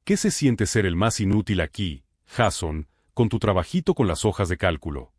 ¿Qué se siente ser el más inútil aquí, Jason, con tu trabajito con las hojas de cálculo?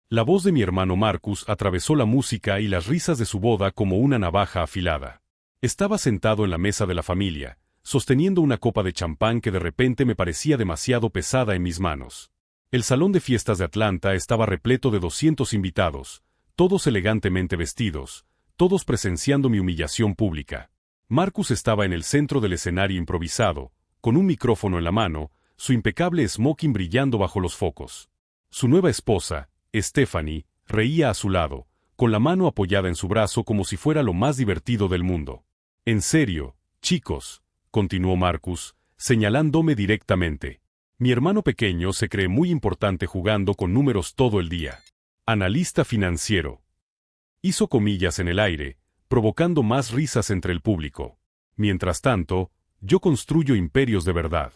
La voz de mi hermano Marcus atravesó la música y las risas de su boda como una navaja afilada. Estaba sentado en la mesa de la familia, sosteniendo una copa de champán que de repente me parecía demasiado pesada en mis manos. El salón de fiestas de Atlanta estaba repleto de 200 invitados, todos elegantemente vestidos, todos presenciando mi humillación pública. Marcus estaba en el centro del escenario improvisado, con un micrófono en la mano, su impecable smoking brillando bajo los focos. Su nueva esposa, Stephanie, reía a su lado, con la mano apoyada en su brazo como si fuera lo más divertido del mundo. En serio, chicos, continuó Marcus, señalándome directamente. Mi hermano pequeño se cree muy importante jugando con números todo el día. Analista financiero. Hizo comillas en el aire, provocando más risas entre el público. Mientras tanto, yo construyo imperios de verdad.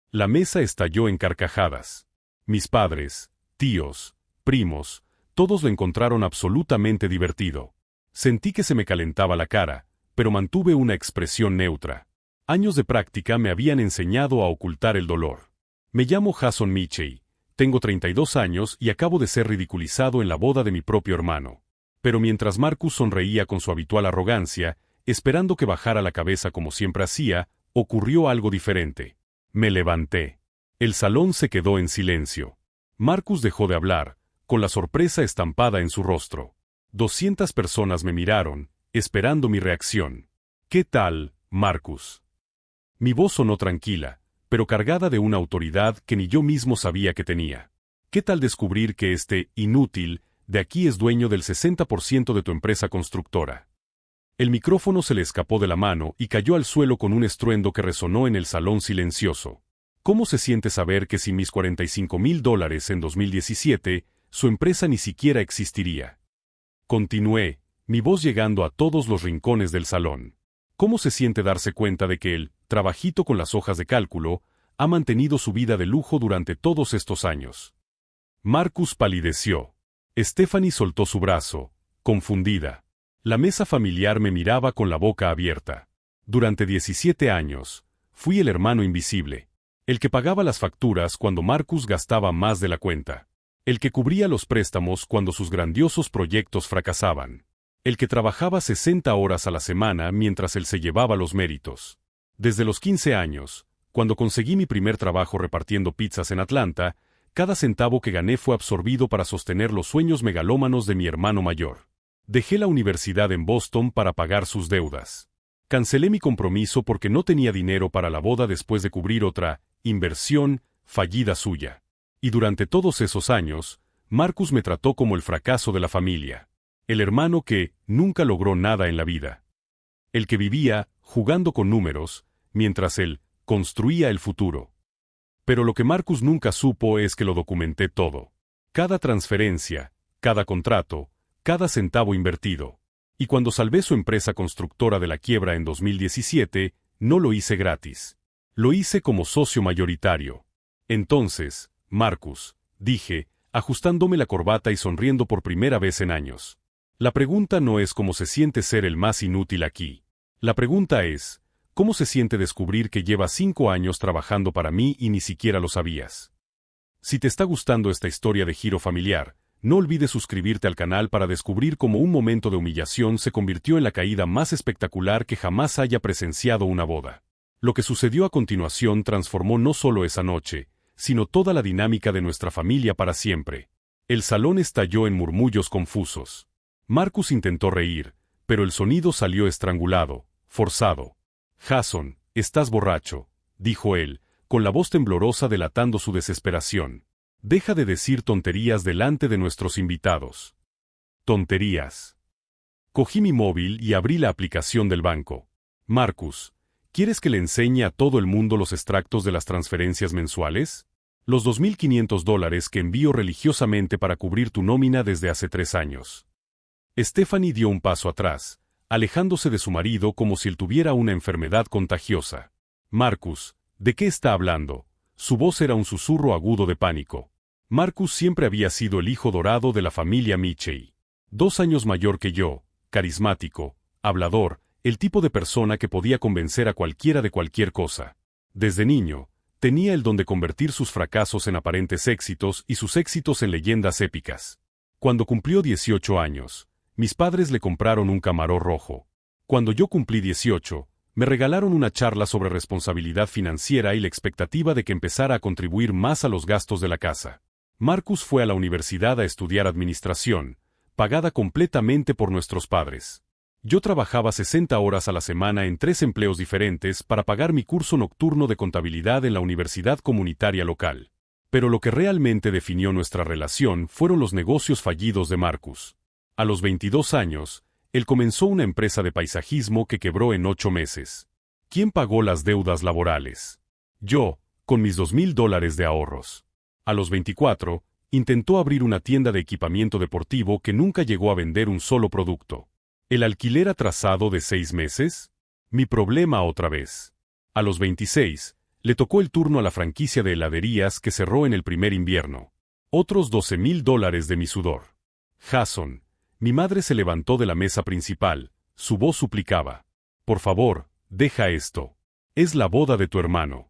La mesa estalló en carcajadas. Mis padres, tíos, primos, todos lo encontraron absolutamente divertido. Sentí que se me calentaba la cara, pero mantuve una expresión neutra. Años de práctica me habían enseñado a ocultar el dolor. Me llamo Jason Mitchell, tengo 32 años y acabo de ser ridiculizado en la boda de mi propio hermano. Pero mientras Marcus sonreía con su habitual arrogancia, esperando que bajara la cabeza como siempre hacía, ocurrió algo diferente. Me levanté. El salón se quedó en silencio. Marcus dejó de hablar, con la sorpresa estampada en su rostro. 200 personas me miraron, esperando mi reacción. ¿Qué tal, Marcus? Mi voz sonó tranquila, pero cargada de una autoridad que ni yo mismo sabía que tenía. ¿Qué tal descubrir que este inútil de aquí es dueño del 60% de tu empresa constructora? El micrófono se le escapó de la mano y cayó al suelo con un estruendo que resonó en el salón silencioso. ¿Cómo se siente saber que sin mis $45,000 en 2017, su empresa ni siquiera existiría? Continué, mi voz llegando a todos los rincones del salón. ¿Cómo se siente darse cuenta de que el trabajito con las hojas de cálculo ha mantenido su vida de lujo durante todos estos años? Marcus palideció. Stephanie soltó su brazo, confundida. La mesa familiar me miraba con la boca abierta. Durante 17 años, fui el hermano invisible. El que pagaba las facturas cuando Marcus gastaba más de la cuenta. El que cubría los préstamos cuando sus grandiosos proyectos fracasaban. El que trabajaba 60 horas a la semana mientras él se llevaba los méritos. Desde los 15 años, cuando conseguí mi primer trabajo repartiendo pizzas en Atlanta, cada centavo que gané fue absorbido para sostener los sueños megalómanos de mi hermano mayor. Dejé la universidad en Boston para pagar sus deudas. Cancelé mi compromiso porque no tenía dinero para la boda después de cubrir otra inversión fallida suya. Y durante todos esos años, Marcus me trató como el fracaso de la familia. El hermano que nunca logró nada en la vida. El que vivía jugando con números, mientras él construía el futuro. Pero lo que Marcus nunca supo es que lo documenté todo. Cada transferencia, cada contrato, cada centavo invertido. Y cuando salvé su empresa constructora de la quiebra en 2017, no lo hice gratis. Lo hice como socio mayoritario. Entonces, Marcus, dije, ajustándome la corbata y sonriendo por primera vez en años. La pregunta no es cómo se siente ser el más inútil aquí. La pregunta es, ¿cómo se siente descubrir que llevas 5 años trabajando para mí y ni siquiera lo sabías? Si te está gustando esta historia de giro familiar, no olvides suscribirte al canal para descubrir cómo un momento de humillación se convirtió en la caída más espectacular que jamás haya presenciado una boda. Lo que sucedió a continuación transformó no solo esa noche, sino toda la dinámica de nuestra familia para siempre. El salón estalló en murmullos confusos. Marcus intentó reír, pero el sonido salió estrangulado, forzado. Jason, estás borracho, dijo él, con la voz temblorosa delatando su desesperación. Deja de decir tonterías delante de nuestros invitados. Tonterías. Cogí mi móvil y abrí la aplicación del banco. Marcus, ¿quieres que le enseñe a todo el mundo los extractos de las transferencias mensuales? Los $2,500 que envío religiosamente para cubrir tu nómina desde hace 3 años. Stephanie dio un paso atrás, alejándose de su marido como si él tuviera una enfermedad contagiosa. Marcus, ¿de qué está hablando? Su voz era un susurro agudo de pánico. Marcus siempre había sido el hijo dorado de la familia Mitchell. 2 años mayor que yo, carismático, hablador, el tipo de persona que podía convencer a cualquiera de cualquier cosa. Desde niño, tenía el don de convertir sus fracasos en aparentes éxitos y sus éxitos en leyendas épicas. Cuando cumplió 18 años, mis padres le compraron un Camaro rojo. Cuando yo cumplí 18, me regalaron una charla sobre responsabilidad financiera y la expectativa de que empezara a contribuir más a los gastos de la casa. Marcus fue a la universidad a estudiar administración, pagada completamente por nuestros padres. Yo trabajaba 60 horas a la semana en 3 empleos diferentes para pagar mi curso nocturno de contabilidad en la universidad comunitaria local. Pero lo que realmente definió nuestra relación fueron los negocios fallidos de Marcus. A los 22 años, él comenzó una empresa de paisajismo que quebró en 8 meses. ¿Quién pagó las deudas laborales? Yo, con mis $2,000 de ahorros. A los 24, intentó abrir una tienda de equipamiento deportivo que nunca llegó a vender un solo producto. ¿El alquiler atrasado de 6 meses? Mi problema otra vez. A los 26, le tocó el turno a la franquicia de heladerías que cerró en el primer invierno. Otros $12,000 de mi sudor. Jason. Mi madre se levantó de la mesa principal, su voz suplicaba. Por favor, deja esto. Es la boda de tu hermano.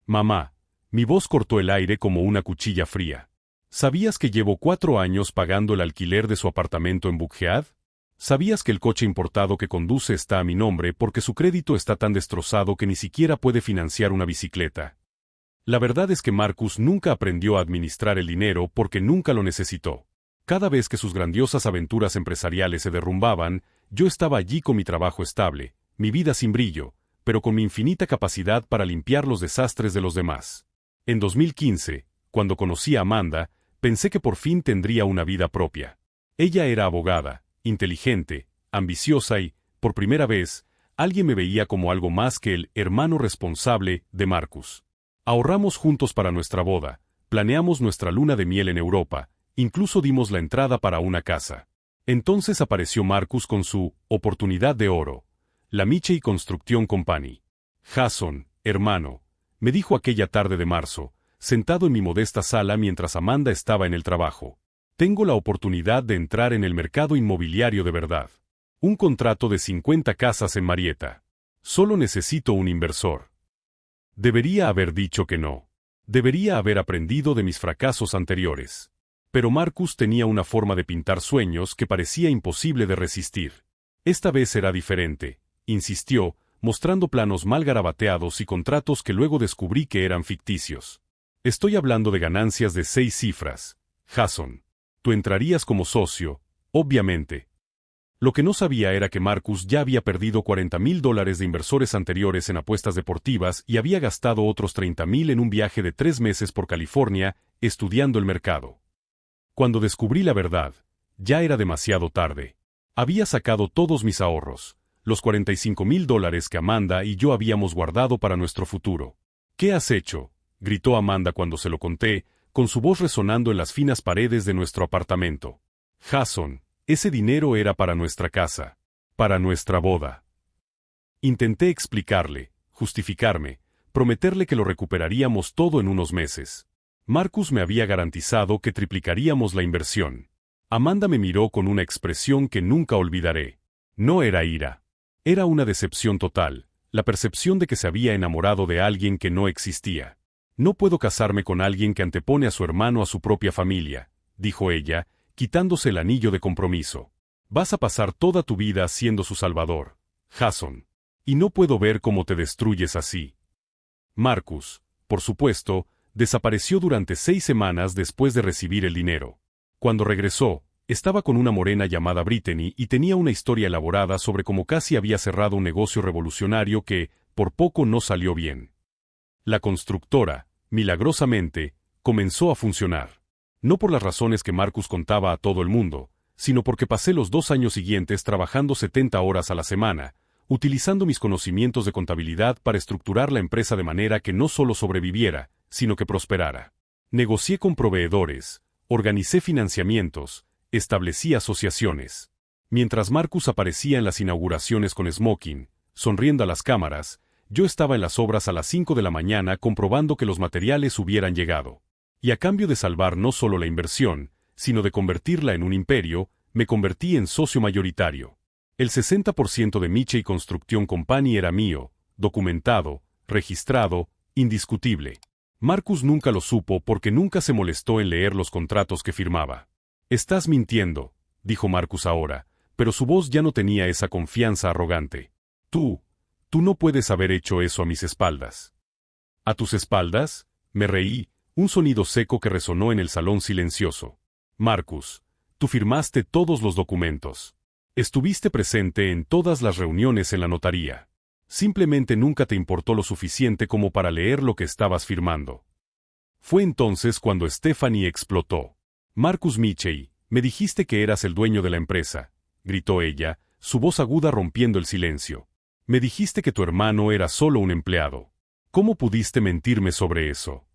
Mamá. Mi voz cortó el aire como una cuchilla fría. ¿Sabías que llevo 4 años pagando el alquiler de su apartamento en Buckhead? ¿Sabías que el coche importado que conduce está a mi nombre porque su crédito está tan destrozado que ni siquiera puede financiar una bicicleta? La verdad es que Marcus nunca aprendió a administrar el dinero porque nunca lo necesitó. Cada vez que sus grandiosas aventuras empresariales se derrumbaban, yo estaba allí con mi trabajo estable, mi vida sin brillo, pero con mi infinita capacidad para limpiar los desastres de los demás. En 2015, cuando conocí a Amanda, pensé que por fin tendría una vida propia. Ella era abogada, inteligente, ambiciosa y, por primera vez, alguien me veía como algo más que el hermano responsable de Marcus. Ahorramos juntos para nuestra boda, planeamos nuestra luna de miel en Europa, incluso dimos la entrada para una casa. Entonces apareció Marcus con su oportunidad de oro, la Michey Construction Company. Jason, hermano, me dijo aquella tarde de marzo, sentado en mi modesta sala mientras Amanda estaba en el trabajo. Tengo la oportunidad de entrar en el mercado inmobiliario de verdad. Un contrato de 50 casas en Marietta. Solo necesito un inversor. Debería haber dicho que no. Debería haber aprendido de mis fracasos anteriores. Pero Marcus tenía una forma de pintar sueños que parecía imposible de resistir. Esta vez será diferente, insistió, mostrando planos mal garabateados y contratos que luego descubrí que eran ficticios. Estoy hablando de ganancias de 6 cifras, Jason. Tú entrarías como socio, obviamente. Lo que no sabía era que Marcus ya había perdido $40,000 de inversores anteriores en apuestas deportivas y había gastado otros $30,000 en un viaje de 3 meses por California, estudiando el mercado. Cuando descubrí la verdad, ya era demasiado tarde. Había sacado todos mis ahorros, los $45,000 que Amanda y yo habíamos guardado para nuestro futuro. ¿Qué has hecho?, gritó Amanda cuando se lo conté, con su voz resonando en las finas paredes de nuestro apartamento. Jason, ese dinero era para nuestra casa, para nuestra boda. Intenté explicarle, justificarme, prometerle que lo recuperaríamos todo en unos meses. Marcus me había garantizado que triplicaríamos la inversión. Amanda me miró con una expresión que nunca olvidaré. No era ira. Era una decepción total, la percepción de que se había enamorado de alguien que no existía. No puedo casarme con alguien que antepone a su hermano a su propia familia, dijo ella, quitándose el anillo de compromiso. Vas a pasar toda tu vida siendo su salvador, Jason. Y no puedo ver cómo te destruyes así. Marcus, por supuesto, desapareció durante 6 semanas después de recibir el dinero. Cuando regresó, estaba con una morena llamada Brittany y tenía una historia elaborada sobre cómo casi había cerrado un negocio revolucionario que, por poco no salió bien. La constructora, milagrosamente, comenzó a funcionar. No por las razones que Marcus contaba a todo el mundo, sino porque pasé los 2 años siguientes trabajando 70 horas a la semana, utilizando mis conocimientos de contabilidad para estructurar la empresa de manera que no solo sobreviviera, sino que prosperara. Negocié con proveedores, organicé financiamientos, establecí asociaciones. Mientras Marcus aparecía en las inauguraciones con smoking, sonriendo a las cámaras, yo estaba en las obras a las 5 de la mañana comprobando que los materiales hubieran llegado. Y a cambio de salvar no solo la inversión, sino de convertirla en un imperio, me convertí en socio mayoritario. El 60% de Michey Construction Company era mío, documentado, registrado, indiscutible. Marcus nunca lo supo porque nunca se molestó en leer los contratos que firmaba. «Estás mintiendo», dijo Marcus ahora, pero su voz ya no tenía esa confianza arrogante. Tú no puedes haber hecho eso a mis espaldas». «¿A tus espaldas?», me reí, un sonido seco que resonó en el salón silencioso. «Marcus, tú firmaste todos los documentos. Estuviste presente en todas las reuniones en la notaría. Simplemente nunca te importó lo suficiente como para leer lo que estabas firmando». Fue entonces cuando Stephanie explotó. «Marcus Mitchell, me dijiste que eras el dueño de la empresa», gritó ella, su voz aguda rompiendo el silencio. «Me dijiste que tu hermano era solo un empleado. ¿Cómo pudiste mentirme sobre eso?».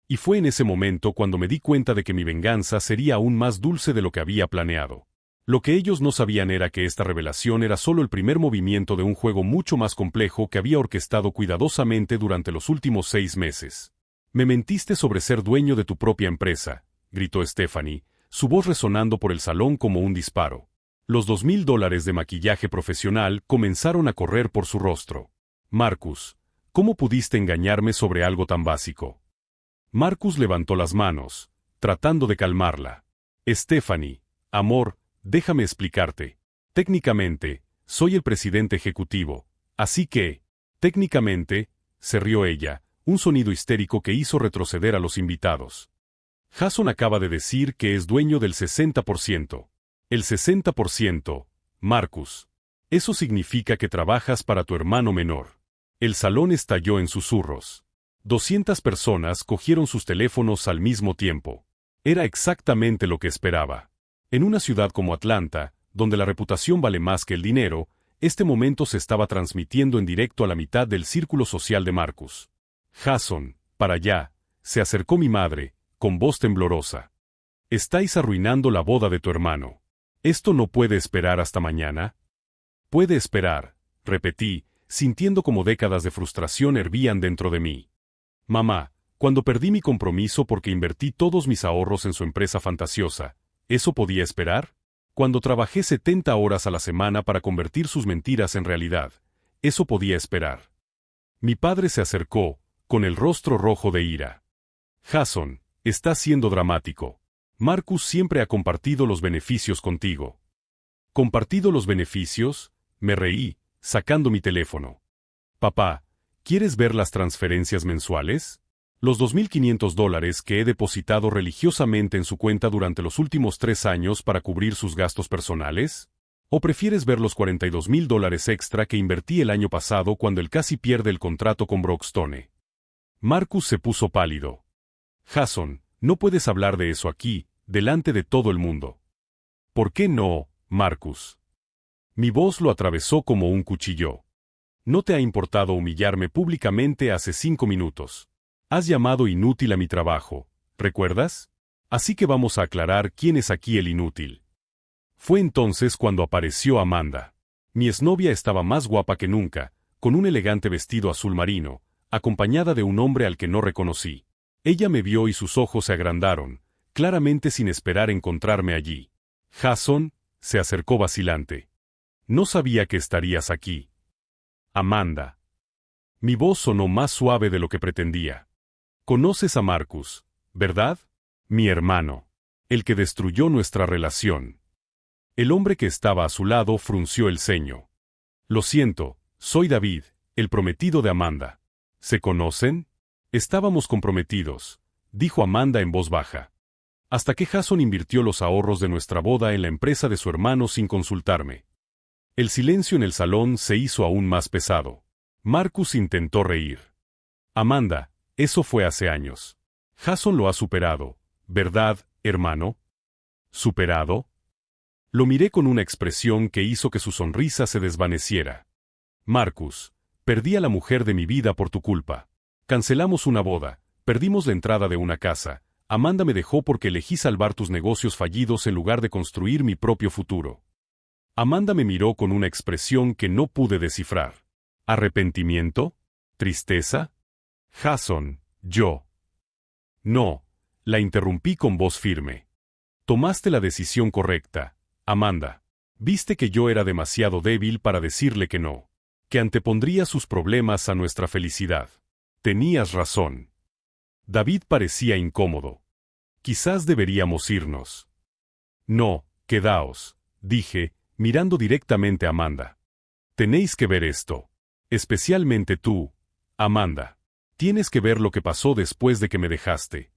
Y fue en ese momento cuando me di cuenta de que mi venganza sería aún más dulce de lo que había planeado. Lo que ellos no sabían era que esta revelación era solo el primer movimiento de un juego mucho más complejo que había orquestado cuidadosamente durante los últimos 6 meses. «Me mentiste sobre ser dueño de tu propia empresa», gritó Stephanie, su voz resonando por el salón como un disparo. Los $2,000 de maquillaje profesional comenzaron a correr por su rostro. «Marcus, ¿cómo pudiste engañarme sobre algo tan básico?». Marcus levantó las manos, tratando de calmarla. «Stephanie, amor, déjame explicarte. Técnicamente, soy el presidente ejecutivo, así que, técnicamente», se rió ella, un sonido histérico que hizo retroceder a los invitados. «Jason acaba de decir que es dueño del 60%. El 60%, Marcus. Eso significa que trabajas para tu hermano menor». El salón estalló en susurros. 200 personas cogieron sus teléfonos al mismo tiempo. Era exactamente lo que esperaba. En una ciudad como Atlanta, donde la reputación vale más que el dinero, este momento se estaba transmitiendo en directo a la mitad del círculo social de Marcus. «Jason, para allá», se acercó mi madre, con voz temblorosa. «Estáis arruinando la boda de tu hermano. ¿Esto no puede esperar hasta mañana?». «Puede esperar», repetí, sintiendo como décadas de frustración hervían dentro de mí. «Mamá, cuando perdí mi compromiso porque invertí todos mis ahorros en su empresa fantasiosa, ¿eso podía esperar? Cuando trabajé 70 horas a la semana para convertir sus mentiras en realidad, ¿eso podía esperar?». Mi padre se acercó, con el rostro rojo de ira. «Jason, estás siendo dramático. Marcus siempre ha compartido los beneficios contigo». «¿Compartido los beneficios?», me reí, sacando mi teléfono. «Papá, ¿quieres ver las transferencias mensuales? Los $2,500 que he depositado religiosamente en su cuenta durante los últimos 3 años para cubrir sus gastos personales? ¿O prefieres ver los $42,000 extra que invertí el año pasado cuando él casi pierde el contrato con Brookstone?». Marcus se puso pálido. «Jason, no puedes hablar de eso aquí, delante de todo el mundo». «¿Por qué no, Marcus?». Mi voz lo atravesó como un cuchillo. «No te ha importado humillarme públicamente hace 5 minutos. Has llamado inútil a mi trabajo, ¿recuerdas? Así que vamos a aclarar quién es aquí el inútil». Fue entonces cuando apareció Amanda. Mi exnovia estaba más guapa que nunca, con un elegante vestido azul marino, acompañada de un hombre al que no reconocí. Ella me vio y sus ojos se agrandaron, claramente sin esperar encontrarme allí. «Jason», se acercó vacilante. «No sabía que estarías aquí». «Amanda». Mi voz sonó más suave de lo que pretendía. «Conoces a Marcus, ¿verdad? Mi hermano. El que destruyó nuestra relación». El hombre que estaba a su lado frunció el ceño. «Lo siento, soy David, el prometido de Amanda». «¿Se conocen?». «Estábamos comprometidos», dijo Amanda en voz baja. «Hasta que Jason invirtió los ahorros de nuestra boda en la empresa de su hermano sin consultarme». El silencio en el salón se hizo aún más pesado. Marcus intentó reír. «Amanda, eso fue hace años. Jason lo ha superado, ¿verdad, hermano?». «¿Superado?». Lo miré con una expresión que hizo que su sonrisa se desvaneciera. «Marcus, perdí a la mujer de mi vida por tu culpa. Cancelamos una boda, perdimos la entrada de una casa. Amanda me dejó porque elegí salvar tus negocios fallidos en lugar de construir mi propio futuro». Amanda me miró con una expresión que no pude descifrar. ¿Arrepentimiento? ¿Tristeza? «Jason, yo». «No», la interrumpí con voz firme. «Tomaste la decisión correcta, Amanda. Viste que yo era demasiado débil para decirle que no. Que antepondría sus problemas a nuestra felicidad. Tenías razón. David parecía incómodo. Quizás deberíamos irnos. No, quedaos, dije, mirando directamente a Amanda. Tenéis que ver esto. Especialmente tú, Amanda. Tienes que ver lo que pasó después de que me dejaste.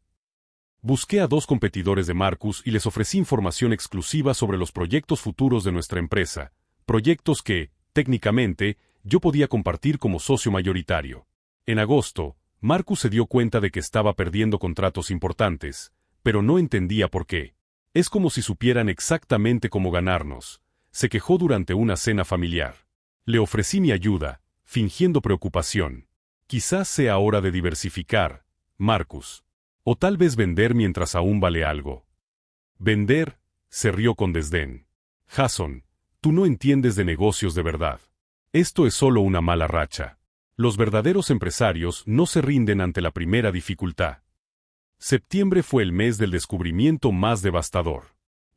Busqué a 2 competidores de Marcus y les ofrecí información exclusiva sobre los proyectos futuros de nuestra empresa, proyectos que, técnicamente, yo podía compartir como socio mayoritario. En agosto, Marcus se dio cuenta de que estaba perdiendo contratos importantes, pero no entendía por qué. Es como si supieran exactamente cómo ganarnos, se quejó durante una cena familiar. Le ofrecí mi ayuda, fingiendo preocupación. Quizás sea hora de diversificar, Marcus. O tal vez vender mientras aún vale algo. Vender, se rió con desdén. Jason, tú no entiendes de negocios de verdad. Esto es solo una mala racha. Los verdaderos empresarios no se rinden ante la primera dificultad. Septiembre fue el mes del descubrimiento más devastador.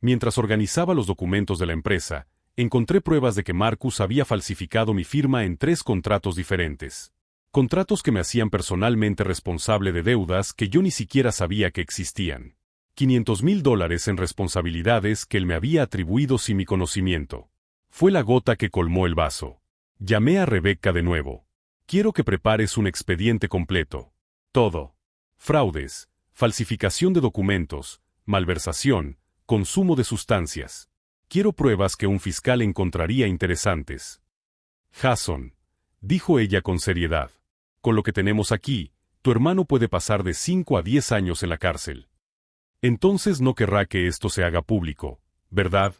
Mientras organizaba los documentos de la empresa, encontré pruebas de que Marcus había falsificado mi firma en 3 contratos diferentes. Contratos que me hacían personalmente responsable de deudas que yo ni siquiera sabía que existían. $500,000 en responsabilidades que él me había atribuido sin mi conocimiento. Fue la gota que colmó el vaso. Llamé a Rebecca de nuevo. Quiero que prepares un expediente completo. Todo. Fraudes, falsificación de documentos, malversación, consumo de sustancias. Quiero pruebas que un fiscal encontraría interesantes. Jason, dijo ella con seriedad. Con lo que tenemos aquí, tu hermano puede pasar de 5 a 10 años en la cárcel. Entonces no querrá que esto se haga público, ¿verdad?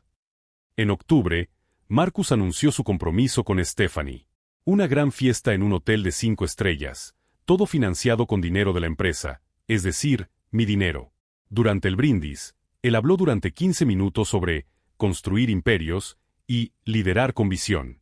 En octubre, Marcus anunció su compromiso con Stephanie. Una gran fiesta en un hotel de 5 estrellas, todo financiado con dinero de la empresa, es decir, mi dinero. Durante el brindis, él habló durante 15 minutos sobre construir imperios y liderar con visión.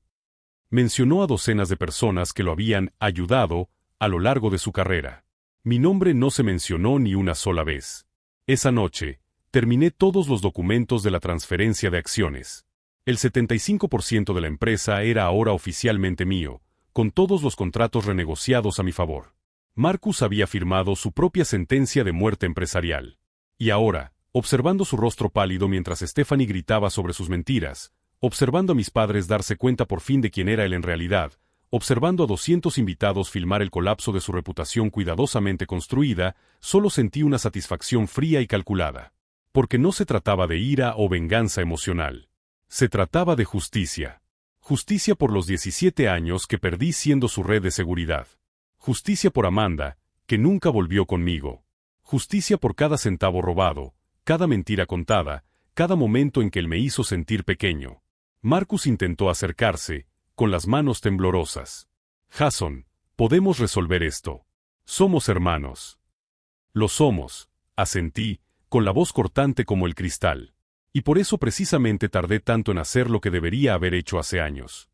Mencionó a docenas de personas que lo habían ayudado a lo largo de su carrera. Mi nombre no se mencionó ni una sola vez. Esa noche, terminé todos los documentos de la transferencia de acciones. El 75% de la empresa era ahora oficialmente mío, con todos los contratos renegociados a mi favor. Marcus había firmado su propia sentencia de muerte empresarial. Y ahora, observando su rostro pálido mientras Stephanie gritaba sobre sus mentiras, observando a mis padres darse cuenta por fin de quién era él en realidad, observando a 200 invitados filmar el colapso de su reputación cuidadosamente construida, solo sentí una satisfacción fría y calculada. Porque no se trataba de ira o venganza emocional. Se trataba de justicia. Justicia por los 17 años que perdí siendo su red de seguridad. Justicia por Amanda, que nunca volvió conmigo. Justicia por cada centavo robado, cada mentira contada, cada momento en que él me hizo sentir pequeño. Marcus intentó acercarse, con las manos temblorosas. Jason, podemos resolver esto. Somos hermanos. Lo somos, asentí, con la voz cortante como el cristal. Y por eso precisamente tardé tanto en hacer lo que debería haber hecho hace años.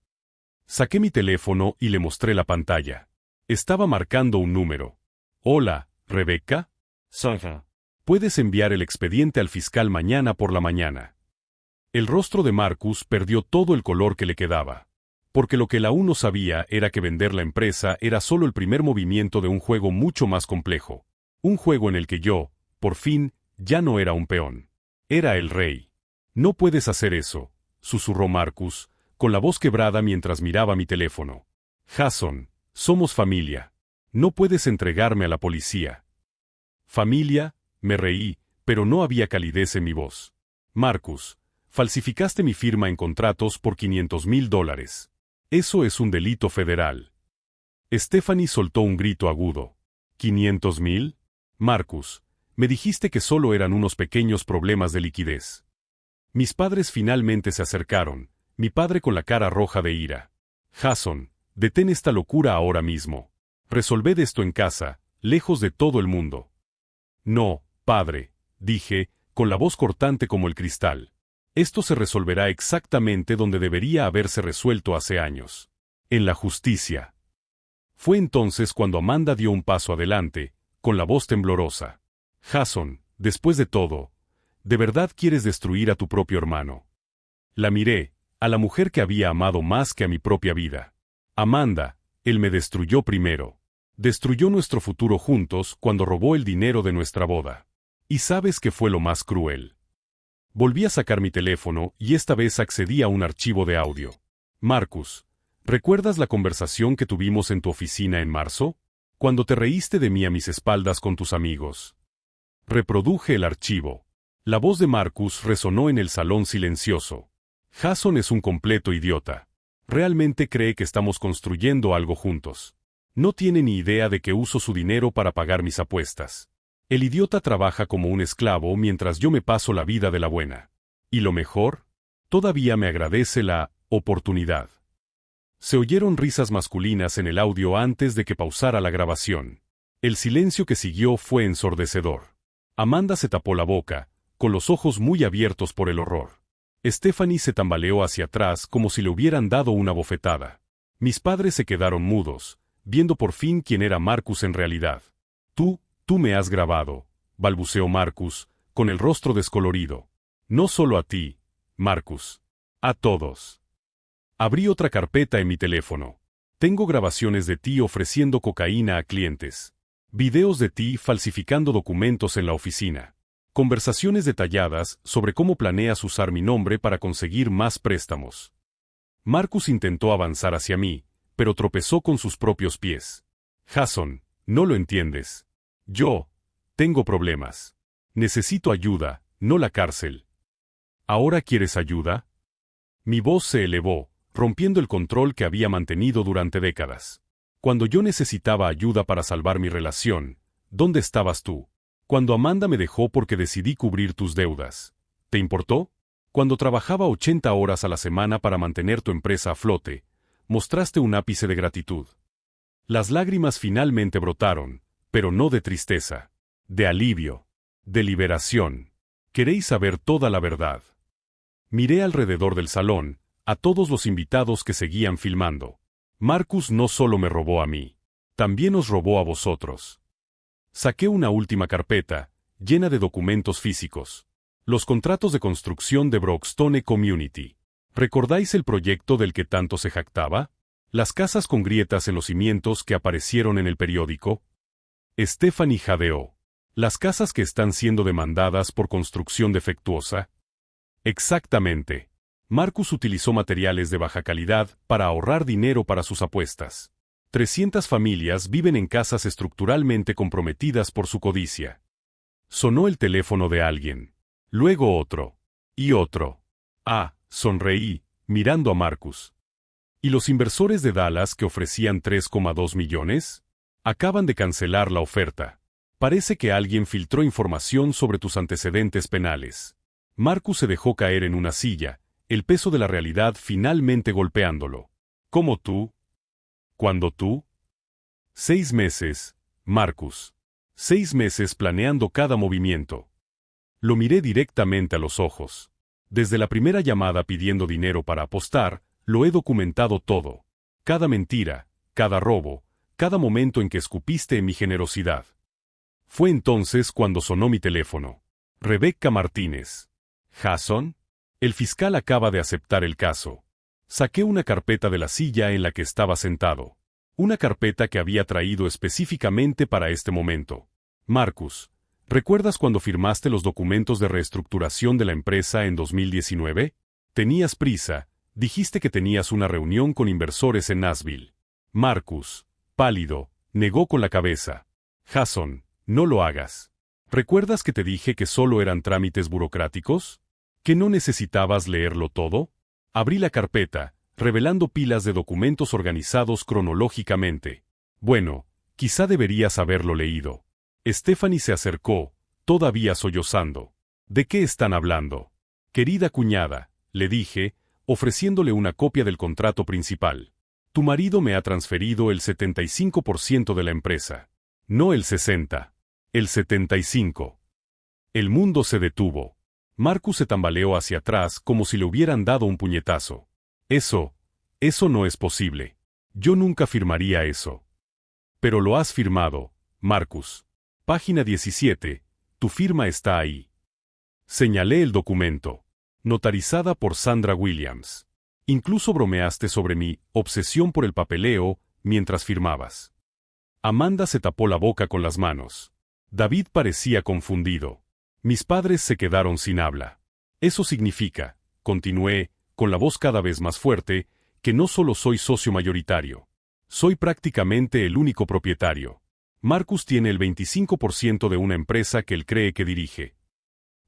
Saqué mi teléfono y le mostré la pantalla. Estaba marcando un número. Hola, Rebecca. Soja. Puedes enviar el expediente al fiscal mañana por la mañana. El rostro de Marcus perdió todo el color que le quedaba. Porque lo que él aún no sabía era que vender la empresa era solo el primer movimiento de un juego mucho más complejo. Un juego en el que yo, por fin, ya no era un peón. Era el rey. No puedes hacer eso, susurró Marcus, con la voz quebrada mientras miraba mi teléfono. Jason, somos familia. No puedes entregarme a la policía. Familia, me reí, pero no había calidez en mi voz. Marcus, falsificaste mi firma en contratos por $500,000. Eso es un delito federal. Stephanie soltó un grito agudo. ¿500,000? Marcus, me dijiste que solo eran unos pequeños problemas de liquidez. Mis padres finalmente se acercaron, mi padre con la cara roja de ira. Jason, detén esta locura ahora mismo. Resolved esto en casa, lejos de todo el mundo. No, padre, dije, con la voz cortante como el cristal. Esto se resolverá exactamente donde debería haberse resuelto hace años. En la justicia. Fue entonces cuando Amanda dio un paso adelante, con la voz temblorosa. Jason, después de todo, ¿de verdad quieres destruir a tu propio hermano? La miré, a la mujer que había amado más que a mi propia vida. Amanda, él me destruyó primero. Destruyó nuestro futuro juntos cuando robó el dinero de nuestra boda. ¿Y sabes qué fue lo más cruel? Volví a sacar mi teléfono y esta vez accedí a un archivo de audio. Marcus, ¿recuerdas la conversación que tuvimos en tu oficina en marzo? Cuando te reíste de mí a mis espaldas con tus amigos. Reproduje el archivo. La voz de Marcus resonó en el salón silencioso. Jason es un completo idiota. Realmente cree que estamos construyendo algo juntos. No tiene ni idea de que uso su dinero para pagar mis apuestas. El idiota trabaja como un esclavo mientras yo me paso la vida de la buena. Y lo mejor, todavía me agradece la oportunidad. Se oyeron risas masculinas en el audio antes de que pausara la grabación. El silencio que siguió fue ensordecedor. Amanda se tapó la boca, con los ojos muy abiertos por el horror. Stephanie se tambaleó hacia atrás como si le hubieran dado una bofetada. Mis padres se quedaron mudos, viendo por fin quién era Marcus en realidad. Tú me has grabado, balbuceó Marcus, con el rostro descolorido. No solo a ti, Marcus. A todos. Abrí otra carpeta en mi teléfono. Tengo grabaciones de ti ofreciendo cocaína a clientes. Videos de ti falsificando documentos en la oficina. Conversaciones detalladas sobre cómo planeas usar mi nombre para conseguir más préstamos. Marcus intentó avanzar hacia mí, pero tropezó con sus propios pies. Jason, no lo entiendes. Yo tengo problemas. Necesito ayuda, no la cárcel. ¿Ahora quieres ayuda? Mi voz se elevó, rompiendo el control que había mantenido durante décadas. Cuando yo necesitaba ayuda para salvar mi relación, ¿dónde estabas tú? Cuando Amanda me dejó porque decidí cubrir tus deudas, ¿te importó? Cuando trabajaba 80 horas a la semana para mantener tu empresa a flote, mostraste un ápice de gratitud. Las lágrimas finalmente brotaron, pero no de tristeza, de alivio, de liberación. ¿Queréis saber toda la verdad? Miré alrededor del salón, a todos los invitados que seguían filmando. Marcus no solo me robó a mí, también os robó a vosotros. Saqué una última carpeta, llena de documentos físicos. Los contratos de construcción de Brookstone Community. ¿Recordáis el proyecto del que tanto se jactaba? Las casas con grietas en los cimientos que aparecieron en el periódico. Stephanie jadeó. ¿Las casas que están siendo demandadas por construcción defectuosa? Exactamente. Marcus utilizó materiales de baja calidad para ahorrar dinero para sus apuestas. 300 familias viven en casas estructuralmente comprometidas por su codicia. Sonó el teléfono de alguien. Luego otro. Y otro. Sonreí, mirando a Marcus. ¿Y los inversores de Dallas que ofrecían 3,2 millones? Acaban de cancelar la oferta. Parece que alguien filtró información sobre tus antecedentes penales. Marcus se dejó caer en una silla, el peso de la realidad finalmente golpeándolo. ¿Cómo tú? ¿Cuándo tú? 6 meses, Marcus. 6 meses planeando cada movimiento. Lo miré directamente a los ojos. Desde la primera llamada pidiendo dinero para apostar, lo he documentado todo. Cada mentira, cada robo, cada momento en que escupiste en mi generosidad. Fue entonces cuando sonó mi teléfono. Rebecca Martínez. ¿Jason? El fiscal acaba de aceptar el caso. Saqué una carpeta de la silla en la que estaba sentado. Una carpeta que había traído específicamente para este momento. Marcus, ¿recuerdas cuando firmaste los documentos de reestructuración de la empresa en 2019? Tenías prisa, dijiste que tenías una reunión con inversores en Nashville. Marcus, pálido, negó con la cabeza. Jason, no lo hagas. ¿Recuerdas que te dije que solo eran trámites burocráticos? ¿Que no necesitabas leerlo todo? Abrí la carpeta, revelando pilas de documentos organizados cronológicamente. Bueno, quizá deberías haberlo leído. Stephanie se acercó, todavía sollozando. ¿De qué están hablando? Querida cuñada, le dije, ofreciéndole una copia del contrato principal. Tu marido me ha transferido el 75% de la empresa. No el 60%. El 75%. El mundo se detuvo. Marcus se tambaleó hacia atrás como si le hubieran dado un puñetazo. Eso no es posible. Yo nunca firmaría eso. Pero lo has firmado, Marcus. Página 17, tu firma está ahí. Señalé el documento. Notarizada por Sandra Williams. Incluso bromeaste sobre mi obsesión por el papeleo mientras firmabas. Amanda se tapó la boca con las manos. David parecía confundido. Mis padres se quedaron sin habla. Eso significa, continué, con la voz cada vez más fuerte, que no solo soy socio mayoritario. Soy prácticamente el único propietario. Marcus tiene el 25% de una empresa que él cree que dirige.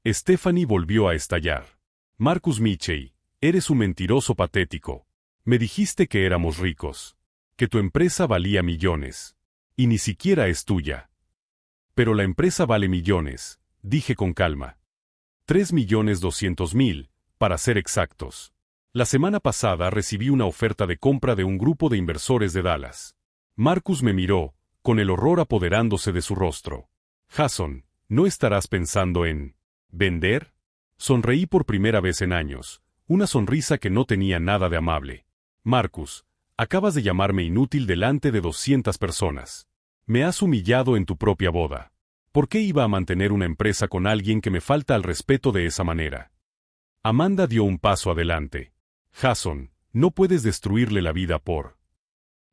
Stephanie volvió a estallar. Marcus Mitchell, eres un mentiroso patético. Me dijiste que éramos ricos. Que tu empresa valía millones. Y ni siquiera es tuya. Pero la empresa vale millones, dije con calma. 3.200.000, para ser exactos. La semana pasada recibí una oferta de compra de un grupo de inversores de Dallas. Marcus me miró, con el horror apoderándose de su rostro. Jason, ¿no estarás pensando en vender? Sonreí por primera vez en años, una sonrisa que no tenía nada de amable. Marcus, acabas de llamarme inútil delante de 200 personas. Me has humillado en tu propia boda. ¿Por qué iba a mantener una empresa con alguien que me falta al respeto de esa manera? Amanda dio un paso adelante. Jason, no puedes destruirle la vida por...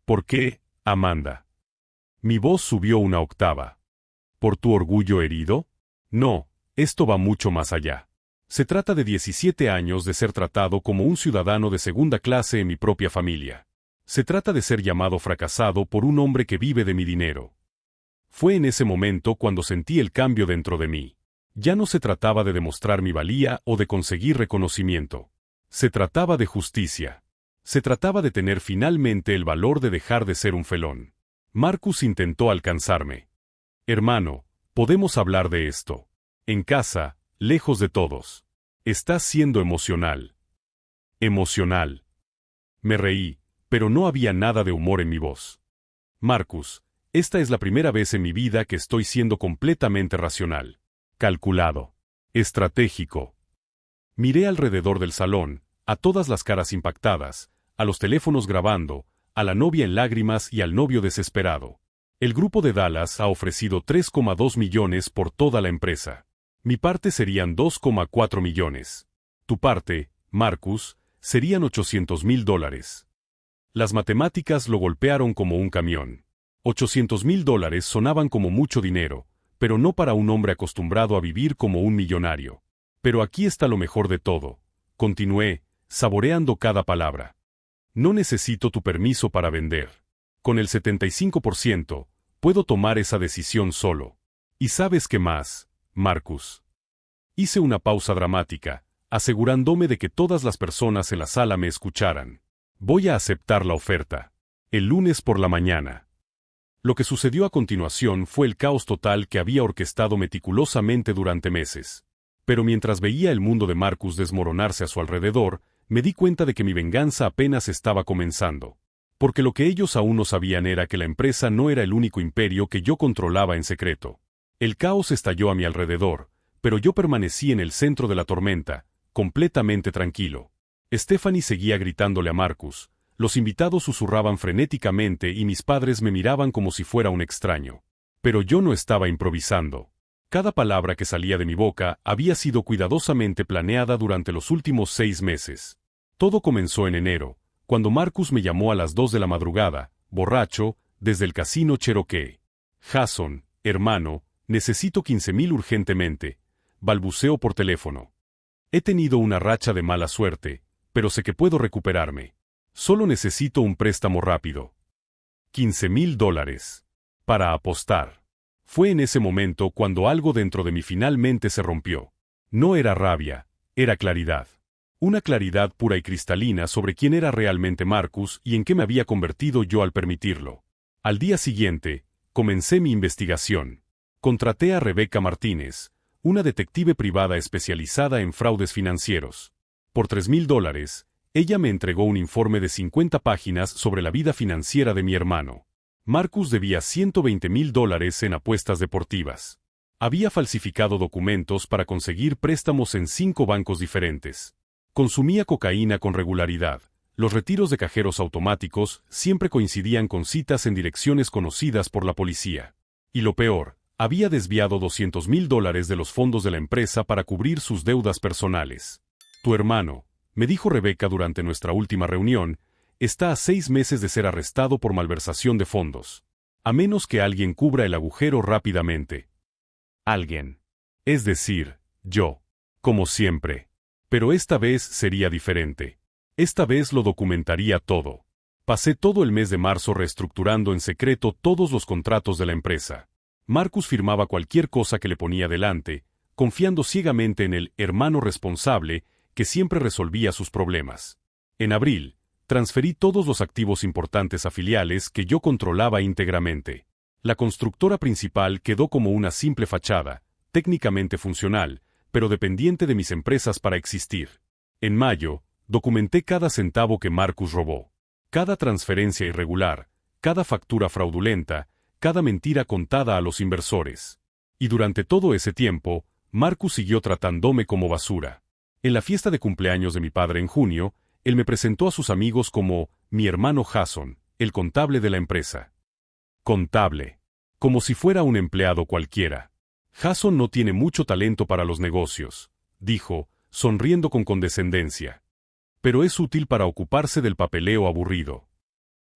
¿Por qué, Amanda? Mi voz subió una octava. ¿Por tu orgullo herido? No, esto va mucho más allá. Se trata de 17 años de ser tratado como un ciudadano de segunda clase en mi propia familia. Se trata de ser llamado fracasado por un hombre que vive de mi dinero. Fue en ese momento cuando sentí el cambio dentro de mí. Ya no se trataba de demostrar mi valía o de conseguir reconocimiento. Se trataba de justicia. Se trataba de tener finalmente el valor de dejar de ser un felón. Marcus intentó alcanzarme. Hermano, podemos hablar de esto. En casa, lejos de todos. Estás siendo emocional. Emocional. Me reí, pero no había nada de humor en mi voz. Marcus, esta es la primera vez en mi vida que estoy siendo completamente racional. Calculado. Estratégico. Miré alrededor del salón, a todas las caras impactadas, a los teléfonos grabando, a la novia en lágrimas y al novio desesperado. El grupo de Dallas ha ofrecido 3,2 millones por toda la empresa. Mi parte serían 2,4 millones. Tu parte, Marcus, serían $800.000. Las matemáticas lo golpearon como un camión. $800.000 sonaban como mucho dinero, pero no para un hombre acostumbrado a vivir como un millonario. Pero aquí está lo mejor de todo, continué, saboreando cada palabra. No necesito tu permiso para vender. Con el 75%, puedo tomar esa decisión solo. ¿Y sabes qué más, Marcus? Hice una pausa dramática, asegurándome de que todas las personas en la sala me escucharan. Voy a aceptar la oferta. El lunes por la mañana. Lo que sucedió a continuación fue el caos total que había orquestado meticulosamente durante meses. Pero mientras veía el mundo de Marcus desmoronarse a su alrededor, me di cuenta de que mi venganza apenas estaba comenzando. Porque lo que ellos aún no sabían era que la empresa no era el único imperio que yo controlaba en secreto. El caos estalló a mi alrededor, pero yo permanecí en el centro de la tormenta, completamente tranquilo. Stephanie seguía gritándole a Marcus, los invitados susurraban frenéticamente y mis padres me miraban como si fuera un extraño. Pero yo no estaba improvisando. Cada palabra que salía de mi boca había sido cuidadosamente planeada durante los últimos 6 meses. Todo comenzó en enero, cuando Marcus me llamó a las 2 de la madrugada, borracho, desde el casino Cherokee. Jason, hermano, necesito 15.000 urgentemente, balbuceó por teléfono. He tenido una racha de mala suerte, pero sé que puedo recuperarme. Solo necesito un préstamo rápido. $15.000. Para apostar. Fue en ese momento cuando algo dentro de mí finalmente se rompió. No era rabia, era claridad. Una claridad pura y cristalina sobre quién era realmente Marcus y en qué me había convertido yo al permitirlo. Al día siguiente, comencé mi investigación. Contraté a Rebecca Martínez, una detective privada especializada en fraudes financieros. Por $3.000, ella me entregó un informe de 50 páginas sobre la vida financiera de mi hermano. Marcus debía $120.000 en apuestas deportivas. Había falsificado documentos para conseguir préstamos en 5 bancos diferentes. Consumía cocaína con regularidad. Los retiros de cajeros automáticos siempre coincidían con citas en direcciones conocidas por la policía. Y lo peor, había desviado $200.000 de los fondos de la empresa para cubrir sus deudas personales. Tu hermano, Me dijo Rebeca durante nuestra última reunión, está a 6 meses de ser arrestado por malversación de fondos. A menos que alguien cubra el agujero rápidamente. Alguien. Es decir, yo. Como siempre. Pero esta vez sería diferente. Esta vez lo documentaría todo. Pasé todo el mes de marzo reestructurando en secreto todos los contratos de la empresa. Marcus firmaba cualquier cosa que le ponía delante, confiando ciegamente en el hermano responsable que siempre resolvía sus problemas. En abril, transferí todos los activos importantes a filiales que yo controlaba íntegramente. La constructora principal quedó como una simple fachada, técnicamente funcional, pero dependiente de mis empresas para existir. En mayo, documenté cada centavo que Marcus robó. Cada transferencia irregular, cada factura fraudulenta, cada mentira contada a los inversores. Y durante todo ese tiempo, Marcus siguió tratándome como basura. En la fiesta de cumpleaños de mi padre en junio, él me presentó a sus amigos como mi hermano Jason, el contable de la empresa. Contable. Como si fuera un empleado cualquiera. Jason no tiene mucho talento para los negocios, dijo, sonriendo con condescendencia. Pero es útil para ocuparse del papeleo aburrido.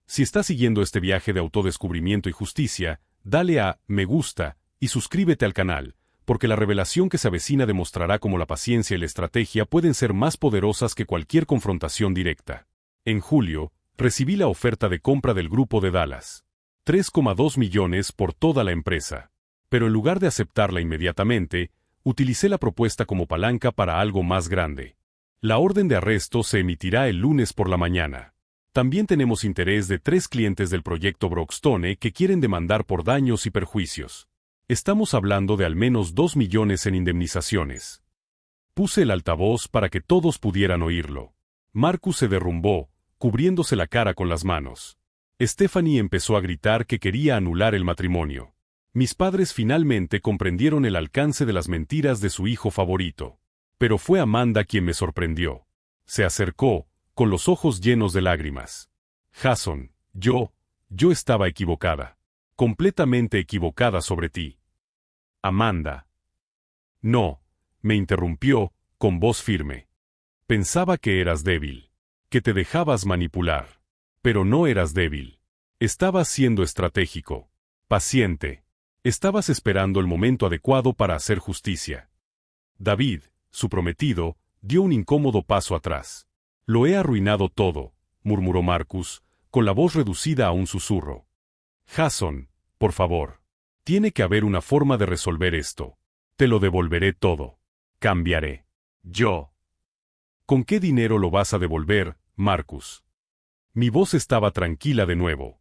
Si estás siguiendo este viaje de autodescubrimiento y justicia, dale a me gusta y suscríbete al canal, porque la revelación que se avecina demostrará cómo la paciencia y la estrategia pueden ser más poderosas que cualquier confrontación directa. En julio, recibí la oferta de compra del grupo de Dallas. 3,2 millones por toda la empresa. Pero en lugar de aceptarla inmediatamente, utilicé la propuesta como palanca para algo más grande. La orden de arresto se emitirá el lunes por la mañana. También tenemos interés de 3 clientes del proyecto Brockstone que quieren demandar por daños y perjuicios. Estamos hablando de al menos 2 millones en indemnizaciones. Puse el altavoz para que todos pudieran oírlo. Marcus se derrumbó, cubriéndose la cara con las manos. Stephanie empezó a gritar que quería anular el matrimonio. Mis padres finalmente comprendieron el alcance de las mentiras de su hijo favorito. Pero fue Amanda quien me sorprendió. Se acercó, con los ojos llenos de lágrimas. Jason, yo estaba equivocada. Completamente equivocada sobre ti. Amanda. No, me interrumpió, con voz firme. Pensaba que eras débil, que te dejabas manipular. Pero no eras débil. Estabas siendo estratégico, paciente. Estabas esperando el momento adecuado para hacer justicia. David, su prometido, dio un incómodo paso atrás. Lo he arruinado todo, murmuró Marcus, con la voz reducida a un susurro. Jason, por favor. Tiene que haber una forma de resolver esto. Te lo devolveré todo. Cambiaré. Yo. ¿Con qué dinero lo vas a devolver, Marcus? Mi voz estaba tranquila de nuevo.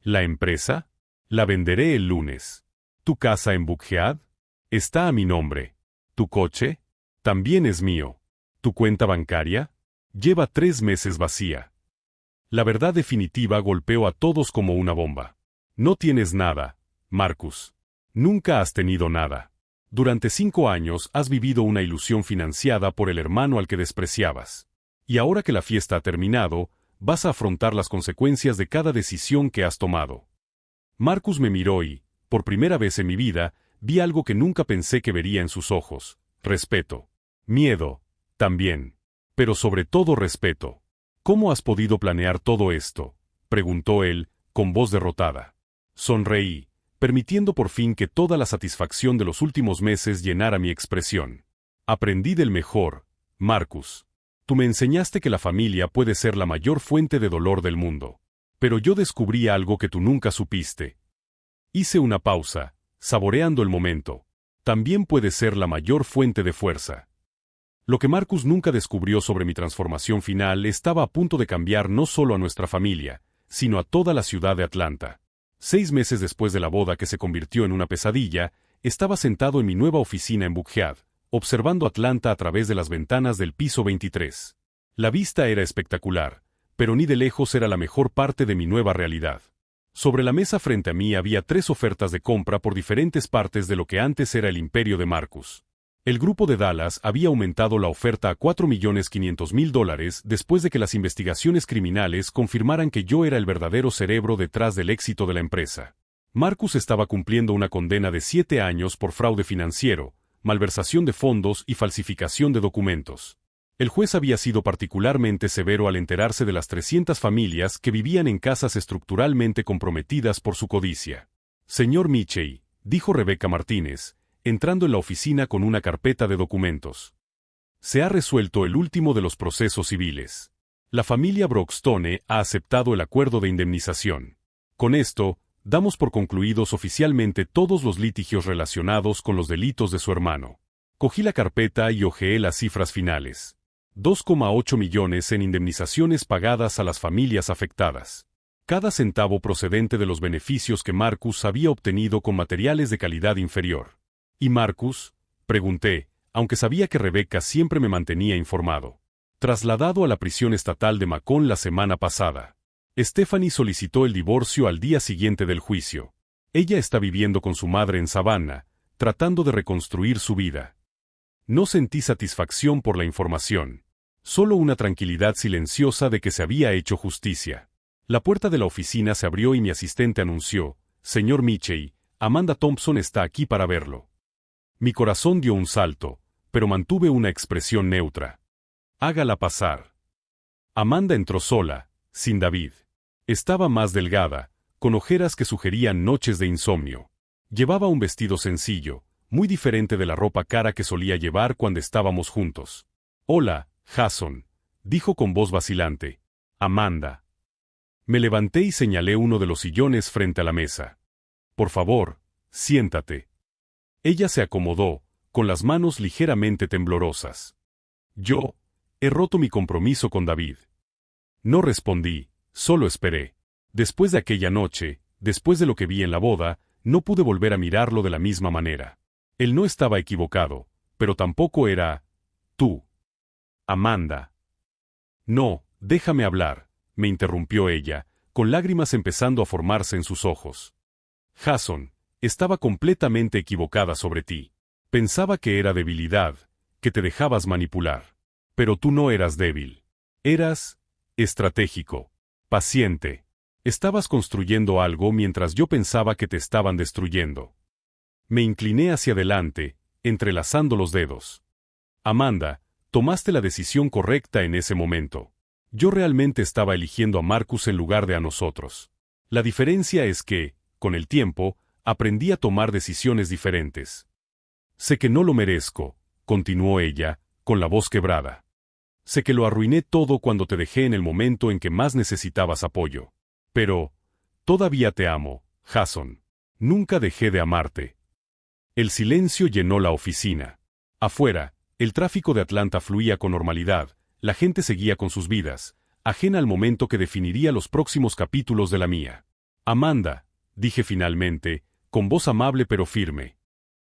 ¿La empresa? La venderé el lunes. ¿Tu casa en Buckhead? Está a mi nombre. ¿Tu coche? También es mío. ¿Tu cuenta bancaria? Lleva 3 meses vacía. La verdad definitiva golpeó a todos como una bomba. No tienes nada, Marcus. Nunca has tenido nada. Durante 5 años has vivido una ilusión financiada por el hermano al que despreciabas. Y ahora que la fiesta ha terminado, vas a afrontar las consecuencias de cada decisión que has tomado. Marcus me miró y, por primera vez en mi vida, vi algo que nunca pensé que vería en sus ojos. Respeto. Miedo. También. Pero sobre todo respeto. ¿Cómo has podido planear todo esto?, preguntó él, con voz derrotada. Sonreí, permitiendo por fin que toda la satisfacción de los últimos meses llenara mi expresión. Aprendí del mejor, Marcus. Tú me enseñaste que la familia puede ser la mayor fuente de dolor del mundo. Pero yo descubrí algo que tú nunca supiste. Hice una pausa, saboreando el momento. También puede ser la mayor fuente de fuerza. Lo que Marcus nunca descubrió sobre mi transformación final estaba a punto de cambiar no solo a nuestra familia, sino a toda la ciudad de Atlanta. 6 meses después de la boda que se convirtió en una pesadilla, estaba sentado en mi nueva oficina en Buckhead, observando Atlanta a través de las ventanas del piso 23. La vista era espectacular, pero ni de lejos era la mejor parte de mi nueva realidad. Sobre la mesa frente a mí había 3 ofertas de compra por diferentes partes de lo que antes era el imperio de Marcus. El grupo de Dallas había aumentado la oferta a $4.500.000 después de que las investigaciones criminales confirmaran que yo era el verdadero cerebro detrás del éxito de la empresa. Marcus estaba cumpliendo una condena de 7 años por fraude financiero, malversación de fondos y falsificación de documentos. El juez había sido particularmente severo al enterarse de las 300 familias que vivían en casas estructuralmente comprometidas por su codicia. Señor Mitchell, dijo Rebecca Martínez, entrando en la oficina con una carpeta de documentos. Se ha resuelto el último de los procesos civiles. La familia Broxtone ha aceptado el acuerdo de indemnización. Con esto, damos por concluidos oficialmente todos los litigios relacionados con los delitos de su hermano. Cogí la carpeta y hojeé las cifras finales. 2,8 millones en indemnizaciones pagadas a las familias afectadas. Cada centavo procedente de los beneficios que Marcus había obtenido con materiales de calidad inferior. ¿Y Marcus?, pregunté, aunque sabía que Rebecca siempre me mantenía informado. Trasladado a la prisión estatal de Macon la semana pasada. Stephanie solicitó el divorcio al día siguiente del juicio. Ella está viviendo con su madre en Savannah, tratando de reconstruir su vida. No sentí satisfacción por la información. Solo una tranquilidad silenciosa de que se había hecho justicia. La puerta de la oficina se abrió y mi asistente anunció, «Señor Mitchell, Amanda Thompson está aquí para verlo». Mi corazón dio un salto, pero mantuve una expresión neutra. «Hágala pasar». Amanda entró sola, sin David. Estaba más delgada, con ojeras que sugerían noches de insomnio. Llevaba un vestido sencillo, muy diferente de la ropa cara que solía llevar cuando estábamos juntos. «Hola, Jason», dijo con voz vacilante. «Amanda». Me levanté y señalé uno de los sillones frente a la mesa. «Por favor, siéntate». Ella se acomodó, con las manos ligeramente temblorosas. «Yo he roto mi compromiso con David». No respondí, solo esperé. Después de aquella noche, después de lo que vi en la boda, no pude volver a mirarlo de la misma manera. Él no estaba equivocado, pero tampoco era tú. Amanda. No, déjame hablar, me interrumpió ella, con lágrimas empezando a formarse en sus ojos. Jason, estaba completamente equivocada sobre ti. Pensaba que era debilidad, que te dejabas manipular. Pero tú no eras débil. Eras estratégico, paciente. Estabas construyendo algo mientras yo pensaba que te estaban destruyendo. Me incliné hacia adelante, entrelazando los dedos. Amanda, tomaste la decisión correcta en ese momento. Yo realmente estaba eligiendo a Marcus en lugar de a nosotros. La diferencia es que, con el tiempo, aprendí a tomar decisiones diferentes. Sé que no lo merezco, continuó ella, con la voz quebrada. Sé que lo arruiné todo cuando te dejé en el momento en que más necesitabas apoyo. Pero, todavía te amo, Jason. Nunca dejé de amarte. El silencio llenó la oficina. Afuera, el tráfico de Atlanta fluía con normalidad, la gente seguía con sus vidas, ajena al momento que definiría los próximos capítulos de la mía. Amanda, dije finalmente, con voz amable pero firme.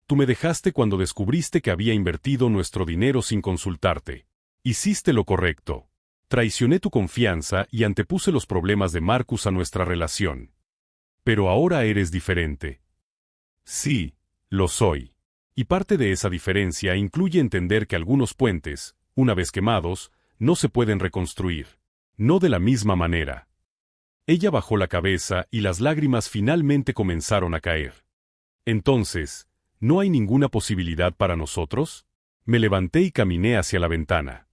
Tú me dejaste cuando descubriste que había invertido nuestro dinero sin consultarte. Hiciste lo correcto. Traicioné tu confianza y antepuse los problemas de Marcus a nuestra relación. Pero ahora eres diferente. Sí, lo soy. Y parte de esa diferencia incluye entender que algunos puentes, una vez quemados, no se pueden reconstruir. No de la misma manera. Ella bajó la cabeza y las lágrimas finalmente comenzaron a caer. Entonces, ¿no hay ninguna posibilidad para nosotros? Me levanté y caminé hacia la ventana.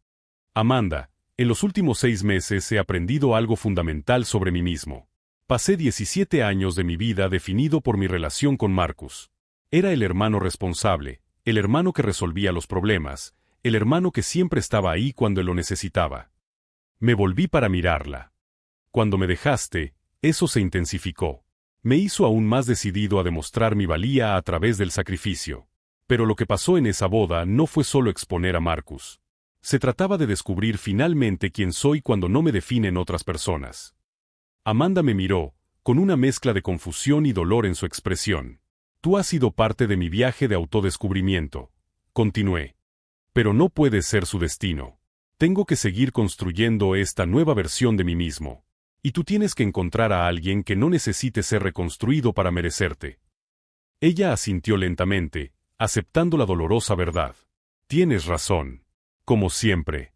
Amanda, en los últimos 6 meses he aprendido algo fundamental sobre mí mismo. Pasé 17 años de mi vida definido por mi relación con Marcus. Era el hermano responsable, el hermano que resolvía los problemas, el hermano que siempre estaba ahí cuando lo necesitaba. Me volví para mirarla. Cuando me dejaste, eso se intensificó. Me hizo aún más decidido a demostrar mi valía a través del sacrificio. Pero lo que pasó en esa boda no fue solo exponer a Marcus. Se trataba de descubrir finalmente quién soy cuando no me definen otras personas. Amanda me miró, con una mezcla de confusión y dolor en su expresión. Tú has sido parte de mi viaje de autodescubrimiento, continué. Pero no puedes ser su destino. Tengo que seguir construyendo esta nueva versión de mí mismo. Y tú tienes que encontrar a alguien que no necesite ser reconstruido para merecerte. Ella asintió lentamente, aceptando la dolorosa verdad. Tienes razón. Como siempre.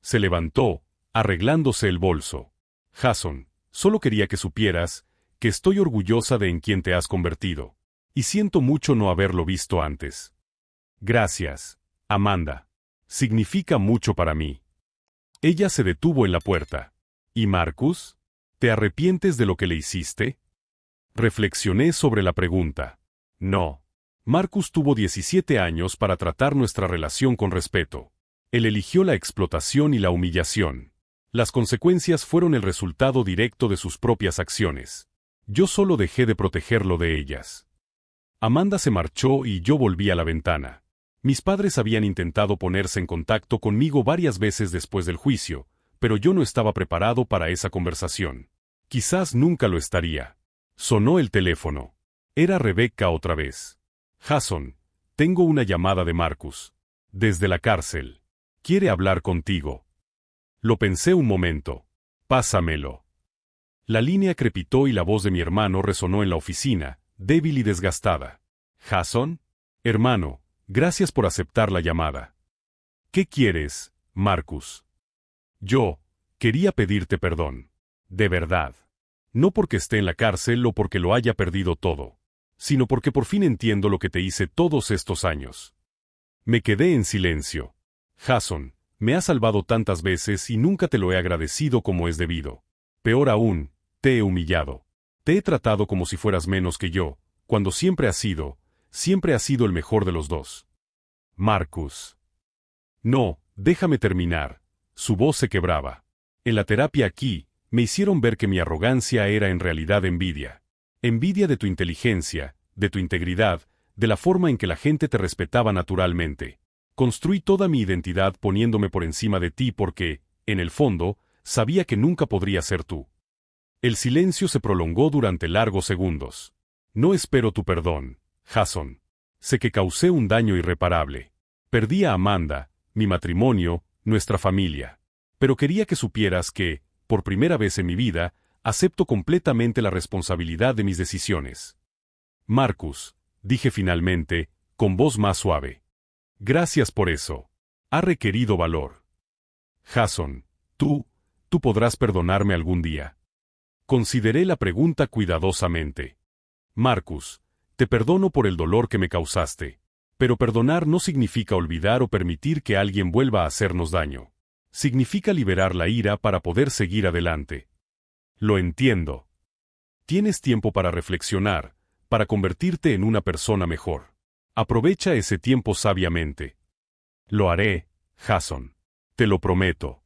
Se levantó, arreglándose el bolso. Jason, solo quería que supieras que estoy orgullosa de en quien te has convertido. Y siento mucho no haberlo visto antes. Gracias, Amanda. Significa mucho para mí. Ella se detuvo en la puerta. ¿Y Marcus? ¿Te arrepientes de lo que le hiciste? Reflexioné sobre la pregunta. No. Marcus tuvo 17 años para tratar nuestra relación con respeto. Él eligió la explotación y la humillación. Las consecuencias fueron el resultado directo de sus propias acciones. Yo solo dejé de protegerlo de ellas. Amanda se marchó y yo volví a la ventana. Mis padres habían intentado ponerse en contacto conmigo varias veces después del juicio, pero yo no estaba preparado para esa conversación. Quizás nunca lo estaría. Sonó el teléfono. Era Rebecca otra vez. Jason, tengo una llamada de Marcus. Desde la cárcel. Quiere hablar contigo. Lo pensé un momento. Pásamelo. La línea crepitó y la voz de mi hermano resonó en la oficina, débil y desgastada. ¿Jason? Hermano, gracias por aceptar la llamada. ¿Qué quieres, Marcus? Yo quería pedirte perdón. De verdad. No porque esté en la cárcel o porque lo haya perdido todo, sino porque por fin entiendo lo que te hice todos estos años. Me quedé en silencio. Jason, me has salvado tantas veces y nunca te lo he agradecido como es debido. Peor aún, te he humillado. Te he tratado como si fueras menos que yo, cuando siempre has sido el mejor de los dos. Marcus. No, déjame terminar. Su voz se quebraba. En la terapia aquí, me hicieron ver que mi arrogancia era en realidad envidia. Envidia de tu inteligencia, de tu integridad, de la forma en que la gente te respetaba naturalmente. Construí toda mi identidad poniéndome por encima de ti porque, en el fondo, sabía que nunca podría ser tú. El silencio se prolongó durante largos segundos. No espero tu perdón, Jason. Sé que causé un daño irreparable. Perdí a Amanda, mi matrimonio, nuestra familia. Pero quería que supieras que, por primera vez en mi vida, acepto completamente la responsabilidad de mis decisiones. Marcus, dije finalmente, con voz más suave. Gracias por eso. Ha requerido valor. Jason, tú podrás perdonarme algún día. Consideré la pregunta cuidadosamente. Marcus, te perdono por el dolor que me causaste. Pero perdonar no significa olvidar o permitir que alguien vuelva a hacernos daño. Significa liberar la ira para poder seguir adelante. Lo entiendo. Tienes tiempo para reflexionar, para convertirte en una persona mejor. Aprovecha ese tiempo sabiamente. Lo haré, Jason. Te lo prometo.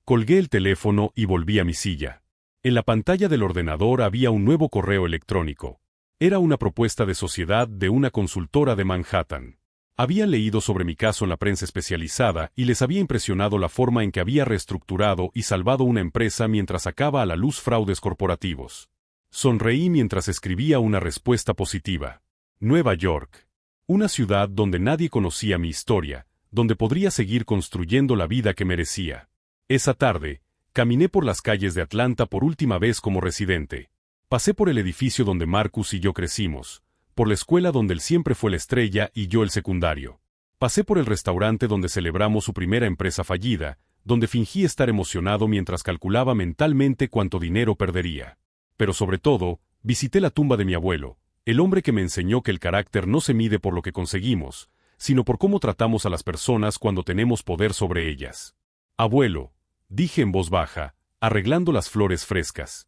Colgué el teléfono y volví a mi silla. En la pantalla del ordenador había un nuevo correo electrónico. Era una propuesta de sociedad de una consultora de Manhattan. Habían leído sobre mi caso en la prensa especializada y les había impresionado la forma en que había reestructurado y salvado una empresa mientras sacaba a la luz fraudes corporativos. Sonreí mientras escribía una respuesta positiva. Nueva York. Una ciudad donde nadie conocía mi historia, donde podría seguir construyendo la vida que merecía. Esa tarde, caminé por las calles de Atlanta por última vez como residente. Pasé por el edificio donde Marcus y yo crecimos, por la escuela donde él siempre fue la estrella y yo el secundario. Pasé por el restaurante donde celebramos su primera empresa fallida, donde fingí estar emocionado mientras calculaba mentalmente cuánto dinero perdería. Pero sobre todo, visité la tumba de mi abuelo, el hombre que me enseñó que el carácter no se mide por lo que conseguimos, sino por cómo tratamos a las personas cuando tenemos poder sobre ellas. Abuelo, dije en voz baja, arreglando las flores frescas.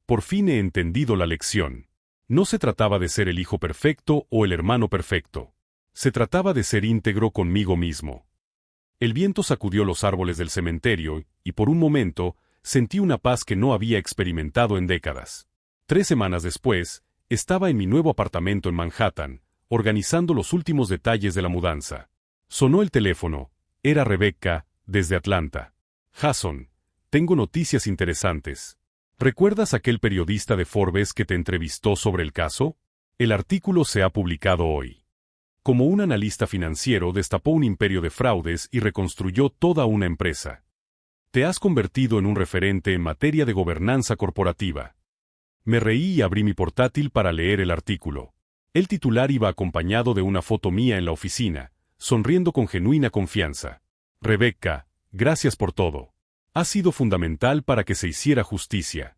Por fin he entendido la lección. No se trataba de ser el hijo perfecto o el hermano perfecto. Se trataba de ser íntegro conmigo mismo. El viento sacudió los árboles del cementerio y por un momento sentí una paz que no había experimentado en décadas. 3 semanas después, estaba en mi nuevo apartamento en Manhattan, organizando los últimos detalles de la mudanza. Sonó el teléfono. Era Rebecca, desde Atlanta. Jason, tengo noticias interesantes. ¿Recuerdas aquel periodista de Forbes que te entrevistó sobre el caso? El artículo se ha publicado hoy. Como un analista financiero destapó un imperio de fraudes y reconstruyó toda una empresa. Te has convertido en un referente en materia de gobernanza corporativa. Me reí y abrí mi portátil para leer el artículo. El titular iba acompañado de una foto mía en la oficina, sonriendo con genuina confianza. Rebecca, gracias por todo. Ha sido fundamental para que se hiciera justicia.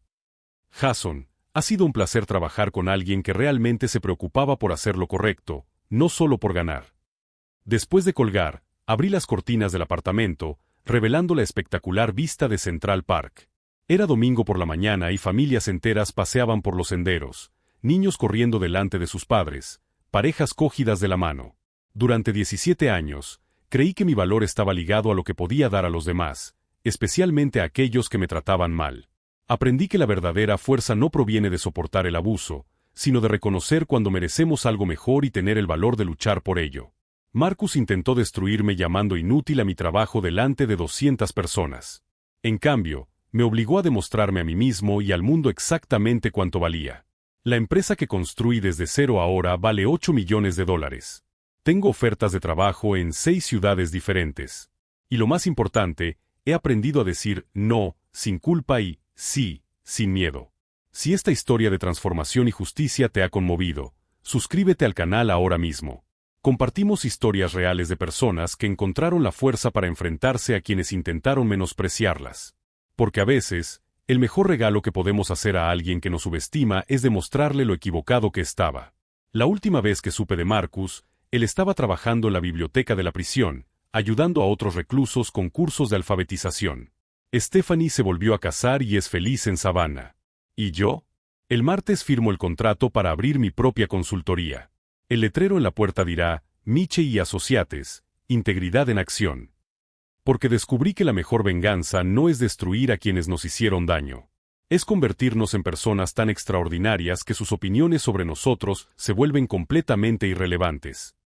Jason, ha sido un placer trabajar con alguien que realmente se preocupaba por hacer lo correcto, no solo por ganar. Después de colgar, Abrí las cortinas del apartamento, revelando la espectacular vista de Central Park. Era domingo por la mañana y familias enteras paseaban por los senderos, niños corriendo delante de sus padres, parejas cogidas de la mano. Durante 17 años, creí que mi valor estaba ligado a lo que podía dar a los demás, especialmente a aquellos que me trataban mal. Aprendí que la verdadera fuerza no proviene de soportar el abuso, sino de reconocer cuando merecemos algo mejor y tener el valor de luchar por ello. Marcus intentó destruirme llamando inútil a mi trabajo delante de 200 personas. En cambio, me obligó a demostrarme a mí mismo y al mundo exactamente cuánto valía. La empresa que construí desde cero ahora vale $8 millones. Tengo ofertas de trabajo en 6 ciudades diferentes. Y lo más importante, he aprendido a decir no, sin culpa y sí, sin miedo. Si esta historia de transformación y justicia te ha conmovido, suscríbete al canal ahora mismo. Compartimos historias reales de personas que encontraron la fuerza para enfrentarse a quienes intentaron menospreciarlas. Porque a veces, el mejor regalo que podemos hacer a alguien que nos subestima es demostrarle lo equivocado que estaba. La última vez que supe de Marcus, él estaba trabajando en la biblioteca de la prisión, ayudando a otros reclusos con cursos de alfabetización. Stephanie se volvió a casar y es feliz en Savannah. ¿Y yo? El martes firmo el contrato para abrir mi propia consultoría. El letrero en la puerta dirá, Miche y Associates, integridad en acción. Porque descubrí que la mejor venganza no es destruir a quienes nos hicieron daño. Es convertirnos en personas tan extraordinarias que sus opiniones sobre nosotros se vuelven completamente irrelevantes.